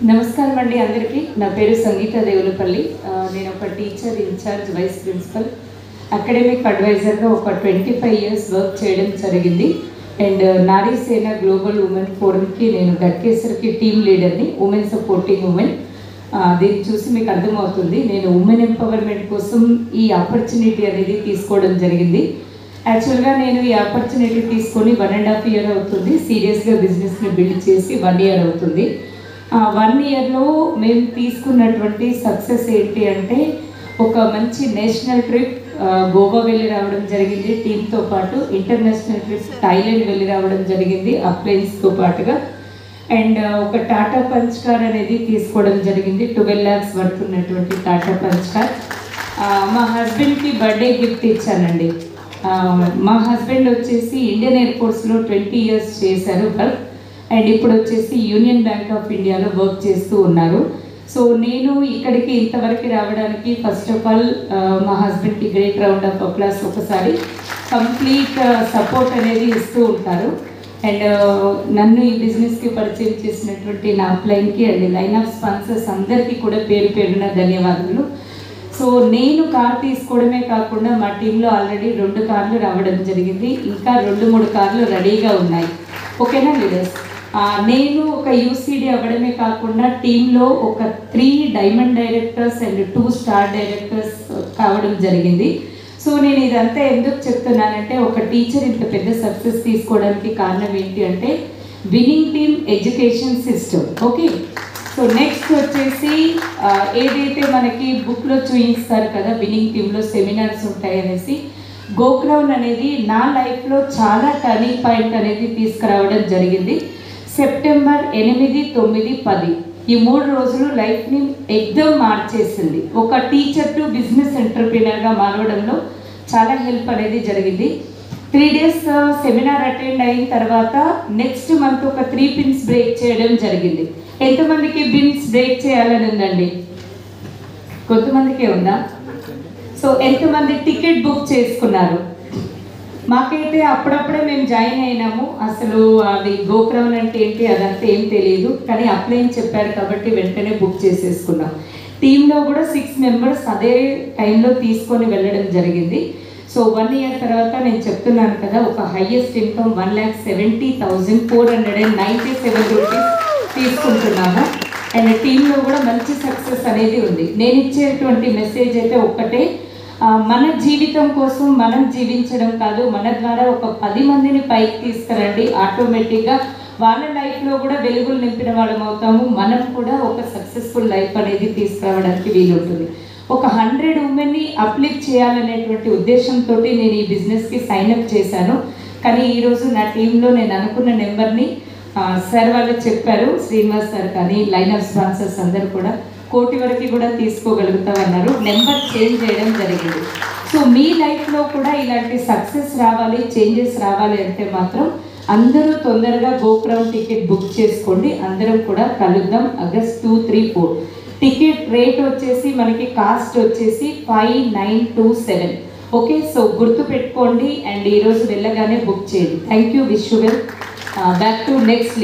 నమస్కారం అండి అందరికీ. నా పేరు సంగీత దేవులపల్లి. నేను ఒక teacher, incharge, vice principal, academic అడ్వైజర్గా ఒక 25 ఇయర్స్ వర్క్ చేయడం జరిగింది. అండ్ నారీసేన గ్లోబల్ ఉమెన్ ఫోరంకి నేను గట్కేసర్కి టీమ్ లీడర్ని, ఉమెన్ సపోర్టింగ్ ఉమెన్. దీన్ని చూసి మీకు అర్థమవుతుంది నేను ఉమెన్ ఎంపవర్మెంట్ కోసం ఈ ఆపర్చునిటీ అనేది తీసుకోవడం జరిగింది. యాక్చువల్గా నేను ఈ ఆపర్చునిటీ తీసుకొని 1.5 ఇయర్ అవుతుంది. సీరియస్గా బిజినెస్ని బిల్డ్ చేసి 1 ఇయర్ అవుతుంది. 1 ఇయర్లో మేము తీసుకున్నటువంటి సక్సెస్ ఏంటి అంటే, ఒక మంచి నేషనల్ ట్రిప్ గోవా వెళ్ళి రావడం జరిగింది టీంతో పాటు. ఇంటర్నేషనల్ ట్రిప్ థాయిలాండ్ వెళ్ళి రావడం జరిగింది అప్లయన్స్తో పాటుగా. అండ్ ఒక టాటా పంచ్ కార్ అనేది తీసుకోవడం జరిగింది. 12 lakhs పడుతున్నటువంటి టాటా పంచ్ కార్. మా హస్బెండ్కి బర్త్డే గిఫ్ట్ ఇచ్చానండి. మా హస్బెండ్ వచ్చేసి ఇండియన్ ఎయిర్ఫోర్స్లో 20 ఇయర్స్ చేశారు వర్క్. అండ్ ఇప్పుడు వచ్చేసి యూనియన్ బ్యాంక్ ఆఫ్ ఇండియాలో వర్క్ చేస్తూ ఉన్నారు. సో నేను ఇక్కడికి ఇంతవరకు రావడానికి ఫస్ట్ ఆఫ్ ఆల్ మా హస్బెండ్కి గ్రేట్ రౌండ్ ఆఫ్ అప్లాస్. ఒకసారి కంప్లీట్ సపోర్ట్ అనేది ఇస్తూ ఉంటారు. అండ్ నన్ను ఈ బిజినెస్కి పరిచయం చేసినటువంటి నా అప్లైన్కి అండ్ లైన్ ఆఫ్ స్పాన్సర్స్ అందరికీ కూడా పేరు పేరున ధన్యవాదాలు. సో నేను కార్ తీసుకోవడమే కాకుండా మా టీంలో ఆల్రెడీ 2 కార్లు రావడం జరిగింది. ఇంకా 2-3 కార్లు రెడీగా ఉన్నాయి. ఓకేనా లీడర్స్? నేను ఒక యూసీడీ అవ్వడమే కాకుండా టీంలో ఒక 3 diamond directors and 2 star directors కావడం జరిగింది. సో నేను ఇదంతా ఎందుకు చెప్తున్నానంటే, ఒక టీచర్ ఇంత పెద్ద సక్సెస్ తీసుకోవడానికి కారణం ఏంటి అంటే winning team education system. Okay, so next వచ్చేసి ఏదైతే మనకి బుక్లో చూపిస్తారు కదా విన్నింగ్ టీంలో సెమినార్స్ ఉంటాయి అనేసి, గోక్రౌన్ అనేది నా లైఫ్లో చాలా టర్నింగ్ పాయింట్ అనేది తీసుకురావడం జరిగింది. సెప్టెంబర్ 8, 9, 10 ఈ 3 రోజులు లైఫ్ని ఎగ్దమ్ మార్చేసింది. ఒక టీచర్ టు బిజినెస్ ఎంటర్ప్రీనర్గా మారవడంలో చాలా హెల్ప్ అనేది జరిగింది. 3 days సెమినార్ అటెండ్ అయిన తర్వాత నెక్స్ట్ మంత్ ఒక 3 pins బ్రేక్ చేయడం జరిగింది. ఎంతమందికి బిన్స్ బ్రేక్ చేయాలని ఉందండి? కొంతమందికే ఉందా? సో ఎంతమంది టికెట్ బుక్ చేసుకున్నారు? మాకైతే అప్పుడప్పుడే మేము జాయిన్ అయినాము. అసలు అది గోక్రౌన్ అంటే ఏంటి అదంతా ఏం తెలియదు, కానీ అప్లైన్ చెప్పారు కాబట్టి వెంటనే బుక్ చేసేసుకున్నాం. టీంలో కూడా 6 members అదే టైంలో తీసుకొని వెళ్ళడం జరిగింది. సో 1 year తర్వాత నేను చెప్తున్నాను కదా, ఒక హైయెస్ట్ ఇన్కమ్ 1,70,497 రూపీస్ తీసుకుంటున్నాము. అండ్ టీంలో కూడా మంచి సక్సెస్ అనేది ఉంది. నేను ఇచ్చేటువంటి మెసేజ్ అయితే ఒక్కటే, మన జీవితం కోసం మనం జీవించడం కాదు, మన ద్వారా ఒక 10 మందిని పైకి తీసుకురండి. ఆటోమేటిక్గా వాళ్ళ లైఫ్లో కూడా వెలుగులు నింపిన వాళ్ళం అవుతాము. మనం కూడా ఒక సక్సెస్ఫుల్ లైఫ్ అనేది తీసుకురావడానికి వీలుంటుంది. ఒక 100 ఉమెన్ని అప్లిఫ్ట్ చేయాలనేటువంటి ఉద్దేశంతో నేను ఈ బిజినెస్కి సైన్అప్ చేశాను. కానీ ఈరోజు నా టీంలో నేను అనుకున్న నెంబర్ని సార్ వాళ్ళు చెప్పారు, శ్రీనివాస్ సార్ కానీ లైన్ ఆఫ్ స్పాన్సర్స్ అందరూ కూడా 1 కోటి వరకు కూడా తీసుకోగలుగుతామన్నారు. నెంబర్ చేంజ్ చేయడం జరిగింది. సో మీ లైఫ్లో కూడా ఇలాంటి సక్సెస్ రావాలి, చేంజెస్ రావాలి అంటే మాత్రం అందరూ తొందరగా గోక్రౌన్ టికెట్ బుక్ చేసుకోండి. అందరం కూడా కలుద్దాం August 2, 3, 4. టికెట్ రేట్ వచ్చేసి మనకి కాస్ట్ వచ్చేసి 5927. ఓకే, సో గుర్తు పెట్టుకోండి అండ్ ఈరోజు వెళ్ళగానే బుక్ చేయండి. Thank you. Wish you well. Back to next.